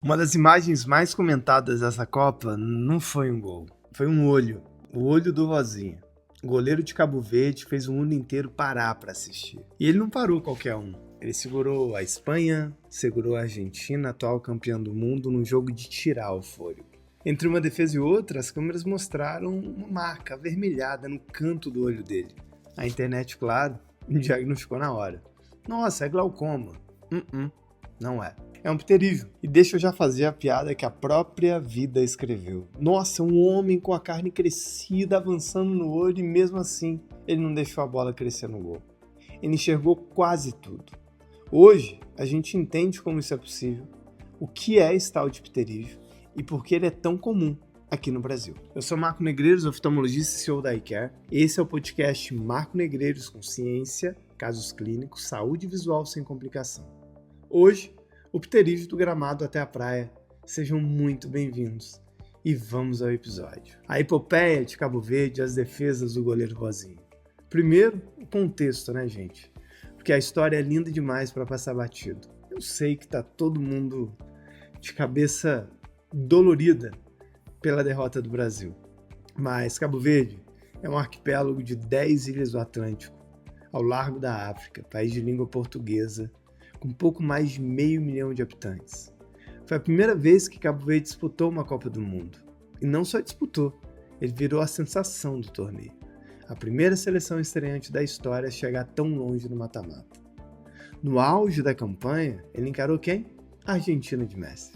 Uma das imagens mais comentadas dessa Copa não foi um gol, foi um olho. O olho do Vozinha. O goleiro de Cabo Verde fez o mundo inteiro parar para assistir. E ele não parou qualquer um. Ele segurou a Espanha, segurou a Argentina, atual campeã do mundo, num jogo de tirar o fôlego. Entre uma defesa e outra, as câmeras mostraram uma marca avermelhada no canto do olho dele. A internet, claro, diagnosticou na hora. Nossa, é glaucoma. Não é. É um pterígio. E deixa eu já fazer a piada que a própria vida escreveu. Nossa, um homem com a carne crescida avançando no olho e mesmo assim ele não deixou a bola crescer no gol. Ele enxergou quase tudo. Hoje a gente entende como isso é possível, o que é esse tal de pterígio e por que ele é tão comum aqui no Brasil. Eu sou Marco Negreiros, oftalmologista e CEO da iCare. Esse é o podcast Marco Negreiros com ciência, casos clínicos, saúde visual sem complicação. Hoje, o pterígio do gramado até a praia. Sejam muito bem-vindos e vamos ao episódio. A epopeia de Cabo Verde e as defesas do goleiro Vozinha. Primeiro, o contexto, né, gente? Porque a história é linda demais para passar batido. Eu sei que tá todo mundo de cabeça dolorida pela derrota do Brasil. Mas Cabo Verde é um arquipélago de 10 ilhas do Atlântico, ao largo da África, país de língua portuguesa, com pouco mais de 500 mil de habitantes. Foi a primeira vez que Cabo Verde disputou uma Copa do Mundo. E não só disputou, ele virou a sensação do torneio. A primeira seleção estreante da história a chegar tão longe no mata-mata. No auge da campanha, ele encarou quem? A Argentina de Messi.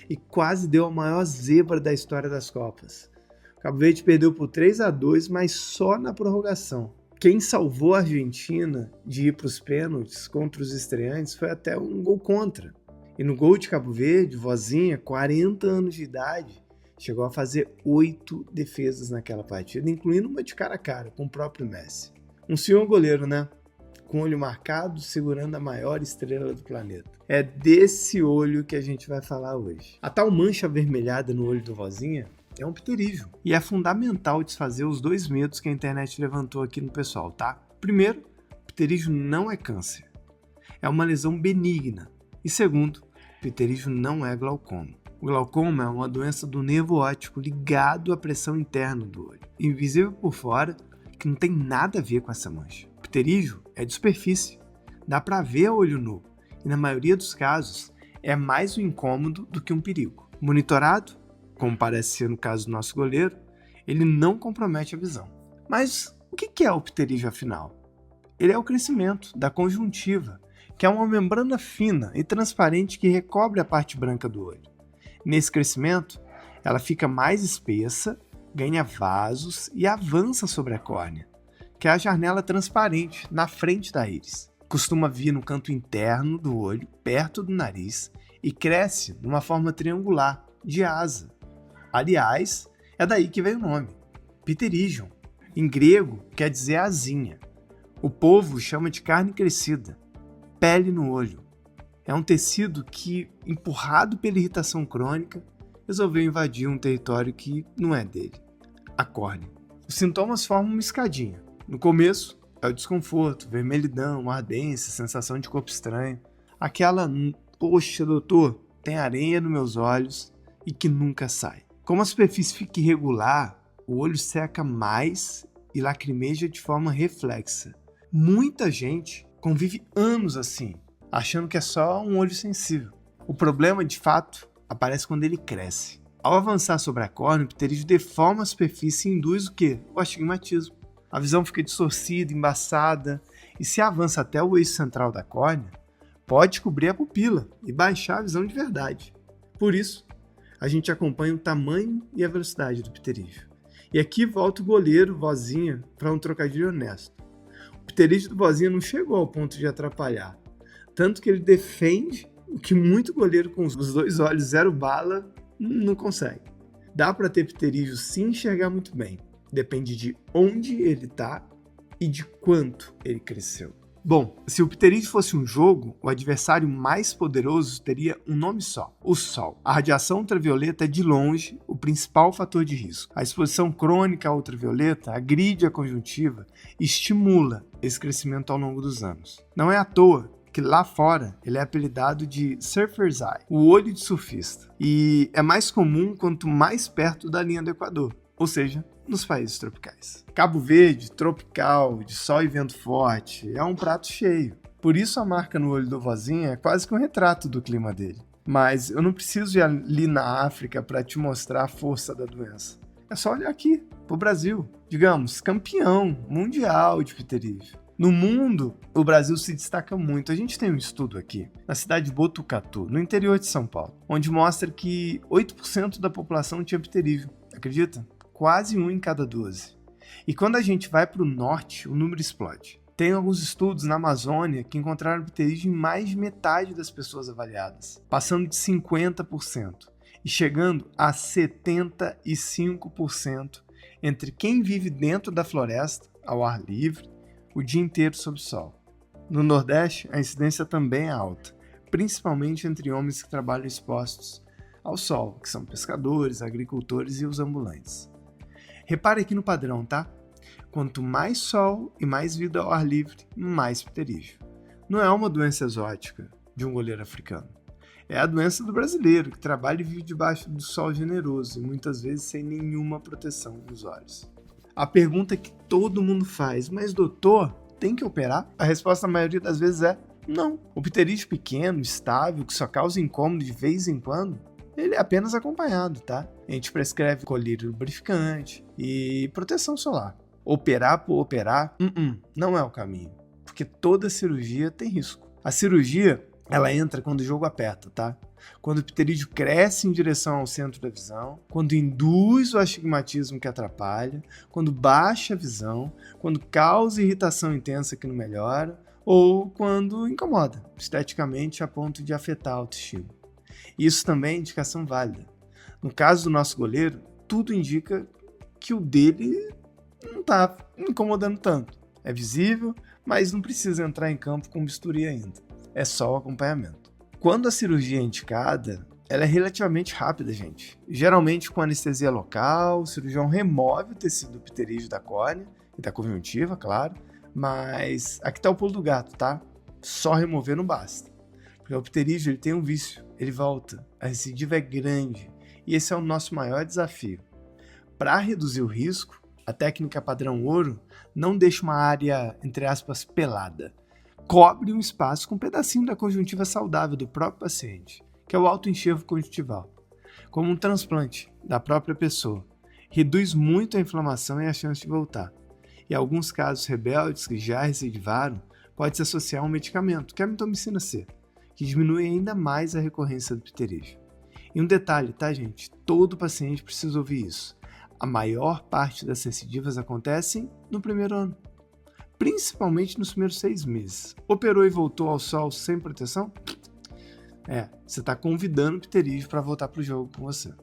E quase deu a maior zebra da história das Copas. Cabo Verde perdeu por 3-2, mas só na prorrogação. Quem salvou a Argentina de ir para os pênaltis contra os estreantes foi até um gol contra. E no gol de Cabo Verde, Vozinha, 40 anos de idade, chegou a fazer 8 defesas naquela partida, incluindo uma de cara a cara com o próprio Messi. Um senhor goleiro, né? Com o olho marcado, segurando a maior estrela do planeta. É desse olho que a gente vai falar hoje. A tal mancha avermelhada no olho do Vozinha é um pterígio. E é fundamental desfazer os dois medos que a internet levantou aqui no pessoal, tá? Primeiro, pterígio não é câncer. É uma lesão benigna. E segundo, pterígio não é glaucoma. O glaucoma é uma doença do nervo óptico ligado à pressão interna do olho. Invisível por fora, que não tem nada a ver com essa mancha. Pterígio é de superfície. Dá pra ver a olho nu. E na maioria dos casos, é mais um incômodo do que um perigo. Monitorado, como parece ser no caso do nosso goleiro, ele não compromete a visão. Mas o que é o pterígio afinal? Ele é o crescimento da conjuntiva, que é uma membrana fina e transparente que recobre a parte branca do olho. Nesse crescimento, ela fica mais espessa, ganha vasos e avança sobre a córnea, que é a janela transparente na frente da íris. Costuma vir no canto interno do olho, perto do nariz, e cresce numa forma triangular, de asa. Aliás, é daí que vem o nome, pterígio. Em grego, quer dizer asinha. O povo chama de carne crescida, pele no olho. É um tecido que, empurrado pela irritação crônica, resolveu invadir um território que não é dele, a córnea. Os sintomas formam uma escadinha. No começo, é o desconforto, vermelhidão, ardência, sensação de corpo estranho. Aquela, poxa doutor, tem areia nos meus olhos e que nunca sai. Como a superfície fica irregular, o olho seca mais e lacrimeja de forma reflexa. Muita gente convive anos assim, achando que é só um olho sensível. O problema, de fato, aparece quando ele cresce. Ao avançar sobre a córnea, o pterígio deforma a superfície e induz o quê? O astigmatismo. A visão fica distorcida, embaçada, e se avança até o eixo central da córnea, pode cobrir a pupila e baixar a visão de verdade. Por isso, a gente acompanha o tamanho e a velocidade do pterígio. E aqui volta o goleiro Vozinha para um trocadilho honesto. O pterígio do Vozinha não chegou ao ponto de atrapalhar, tanto que ele defende o que muito goleiro com os dois olhos zero bala não consegue. Dá para ter pterígio sem enxergar muito bem. Depende de onde ele está e de quanto ele cresceu. Bom, se o pterígio fosse um jogo, o adversário mais poderoso teria um nome só, o Sol. A radiação ultravioleta é de longe o principal fator de risco. A exposição crônica à ultravioleta agride a conjuntiva e estimula esse crescimento ao longo dos anos. Não é à toa que lá fora ele é apelidado de surfer's eye, o olho de surfista. E é mais comum quanto mais perto da linha do Equador, ou seja, nos países tropicais. Cabo Verde, tropical, de sol e vento forte, é um prato cheio. Por isso a marca no olho do vozinho é quase que um retrato do clima dele. Mas eu não preciso ir ali na África para te mostrar a força da doença. É só olhar aqui, pro Brasil. Digamos, campeão mundial de pterígio. No mundo, o Brasil se destaca muito. A gente tem um estudo aqui, na cidade de Botucatu, no interior de São Paulo, onde mostra que 8% da população tinha pterígio. Acredita? Quase 1 em cada 12. E quando a gente vai para o norte, o número explode. Tem alguns estudos na Amazônia que encontraram pterígio em mais de metade das pessoas avaliadas, passando de 50% e chegando a 75% entre quem vive dentro da floresta, ao ar livre, o dia inteiro sob o sol. No Nordeste, a incidência também é alta, principalmente entre homens que trabalham expostos ao sol, que são pescadores, agricultores e os ambulantes. Repare aqui no padrão, tá? Quanto mais sol e mais vida ao ar livre, mais pterígio. Não é uma doença exótica de um goleiro africano. É a doença do brasileiro, que trabalha e vive debaixo do sol generoso e muitas vezes sem nenhuma proteção nos olhos. A pergunta que todo mundo faz, mas doutor, tem que operar? A resposta na maioria das vezes é não. O pterígio pequeno, estável, que só causa incômodo de vez em quando, ele é apenas acompanhado, tá? A gente prescreve colírio lubrificante e proteção solar. Operar por operar, não é o caminho, porque toda cirurgia tem risco. A cirurgia, ela entra quando o jogo aperta, tá? Quando o pterígio cresce em direção ao centro da visão, quando induz o astigmatismo que atrapalha, quando baixa a visão, quando causa irritação intensa que não melhora, ou quando incomoda esteticamente a ponto de afetar a autoestima. Isso também é indicação válida. No caso do nosso goleiro, tudo indica que o dele não está incomodando tanto. É visível, mas não precisa entrar em campo com bisturi ainda. É só o acompanhamento. Quando a cirurgia é indicada, ela é relativamente rápida, gente. Geralmente com anestesia local, o cirurgião remove o tecido pterígio da córnea e da conjuntiva, claro, mas aqui está o pulo do gato, tá? Só remover não basta. Porque o pterígio ele tem um vício, ele volta, a recidiva é grande e esse é o nosso maior desafio. Para reduzir o risco, a técnica padrão ouro não deixa uma área, entre aspas, pelada. Cobre um espaço com um pedacinho da conjuntiva saudável do próprio paciente, que é o autoenxergo conjuntival, como um transplante da própria pessoa. Reduz muito a inflamação e a chance de voltar. E alguns casos rebeldes que já recidivaram pode se associar a um medicamento, que é a mitomicina C, que diminui ainda mais a recorrência do pterígio. E um detalhe, tá, gente? Todo paciente precisa ouvir isso. A maior parte das recidivas acontecem no primeiro ano, principalmente nos primeiros 6 meses. Operou e voltou ao sol sem proteção? Você está convidando o pterígio para voltar para o jogo com você.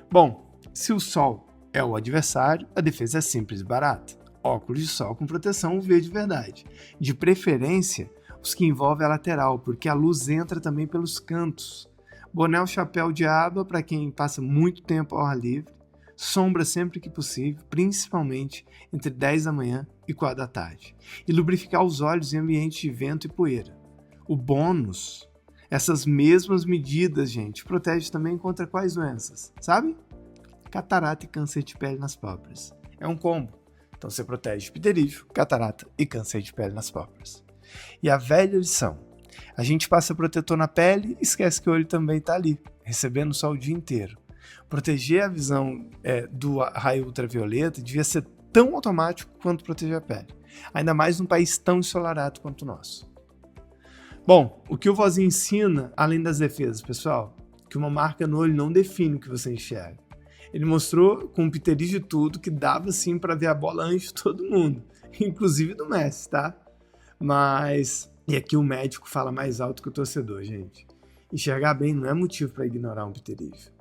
Bom, se o sol é o adversário, a defesa é simples e barata. Óculos de sol com proteção UV de verdade. De preferência, os que envolvem a lateral, porque a luz entra também pelos cantos. Boné ou chapéu de aba para quem passa muito tempo ao ar livre. Sombra sempre que possível, principalmente entre 10 da manhã e 4 da tarde. E lubrificar os olhos em ambiente de vento e poeira. O bônus, essas mesmas medidas, gente, protege também contra quais doenças? Sabe? Catarata e câncer de pele nas pálpebras. É um combo. Então você protege pterígio, catarata e câncer de pele nas pálpebras. E a velha lição. A gente passa protetor na pele e esquece que o olho também está ali, recebendo o sol o dia inteiro. Proteger a visão do raio ultravioleta devia ser tão automático quanto proteger a pele. Ainda mais num país tão ensolarado quanto o nosso. Bom, o que o vozinho ensina, além das defesas, pessoal? Que uma marca no olho não define o que você enxerga. Ele mostrou com o pterígio e tudo que dava sim para ver a bola antes de todo mundo, inclusive do Messi, tá? Mas, e aqui o médico fala mais alto que o torcedor, gente. Enxergar bem não é motivo para ignorar um pterígio.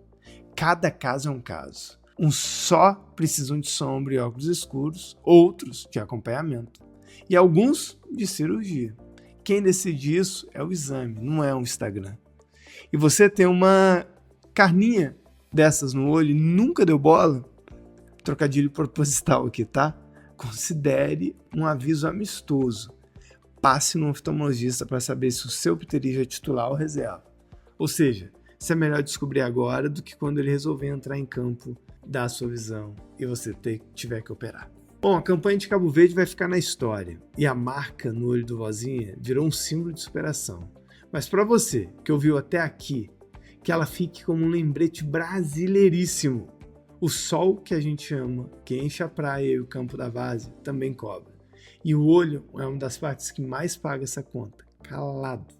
Cada caso é um caso. Uns só precisam de sombra e óculos escuros, outros de acompanhamento. E alguns de cirurgia. Quem decide isso é o exame, não é um Instagram. E você tem uma carninha dessas no olho e nunca deu bola? Trocadilho proposital aqui, tá? Considere um aviso amistoso. passe no oftalmologista para saber se o seu pterígio é titular ou reserva. Ou seja, isso é melhor descobrir agora do que quando ele resolver entrar em campo da sua visão e você tiver que operar. Bom, a campanha de Cabo Verde vai ficar na história e a marca no olho do Vozinha virou um símbolo de superação. Mas para você que ouviu até aqui, que ela fique como um lembrete brasileiríssimo. O sol que a gente ama, que enche a praia e o campo da várzea, também cobra. E o olho é uma das partes que mais paga essa conta, calado.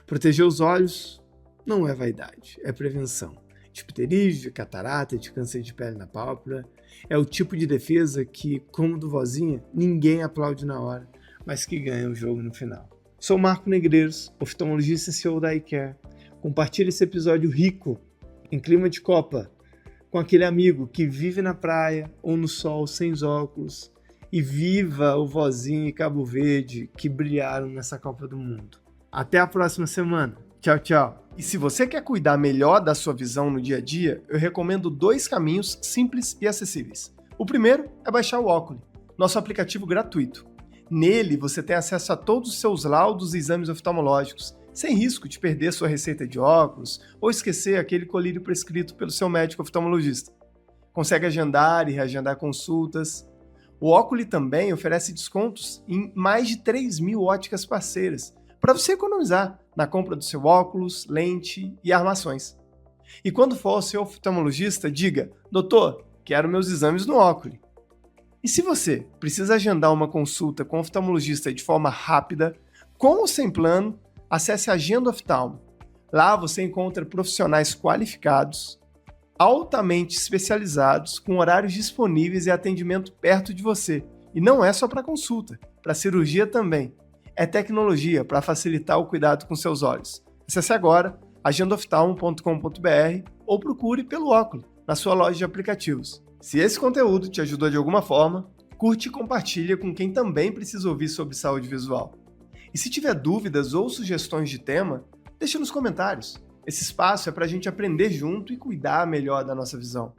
Proteger os olhos não é vaidade, é prevenção. De pterígio, de catarata, de câncer de pele na pálpebra. É o tipo de defesa que, como do Vozinha, ninguém aplaude na hora, mas que ganha o jogo no final. Sou Marco Negreiros, oftalmologista e CEO da iCare. Compartilhe esse episódio rico, em clima de Copa, com aquele amigo que vive na praia ou no sol sem os óculos e viva o Vozinha e Cabo Verde que brilharam nessa Copa do Mundo. Até a próxima semana. Tchau, tchau. E se você quer cuidar melhor da sua visão no dia a dia, eu recomendo 2 caminhos simples e acessíveis. O primeiro é baixar o Oculy, nosso aplicativo gratuito. Nele você tem acesso a todos os seus laudos e exames oftalmológicos, sem risco de perder sua receita de óculos ou esquecer aquele colírio prescrito pelo seu médico oftalmologista. Consegue agendar e reagendar consultas. O Oculy também oferece descontos em mais de 3.000 óticas parceiras, para você economizar na compra do seu óculos, lente e armações. E quando for ao seu oftalmologista, diga: doutor, quero meus exames no Oculy. E se você precisa agendar uma consulta com o oftalmologista de forma rápida, com ou sem plano, acesse a Agenda Oftalmo. Lá você encontra profissionais qualificados, altamente especializados, com horários disponíveis e atendimento perto de você. E não é só para consulta, para cirurgia também. É tecnologia para facilitar o cuidado com seus olhos. Acesse agora agendaoftalmo.com.br ou procure pelo Oculy na sua loja de aplicativos. Se esse conteúdo te ajudou de alguma forma, curte e compartilha com quem também precisa ouvir sobre saúde visual. E se tiver dúvidas ou sugestões de tema, deixa nos comentários. Esse espaço é para a gente aprender junto e cuidar melhor da nossa visão.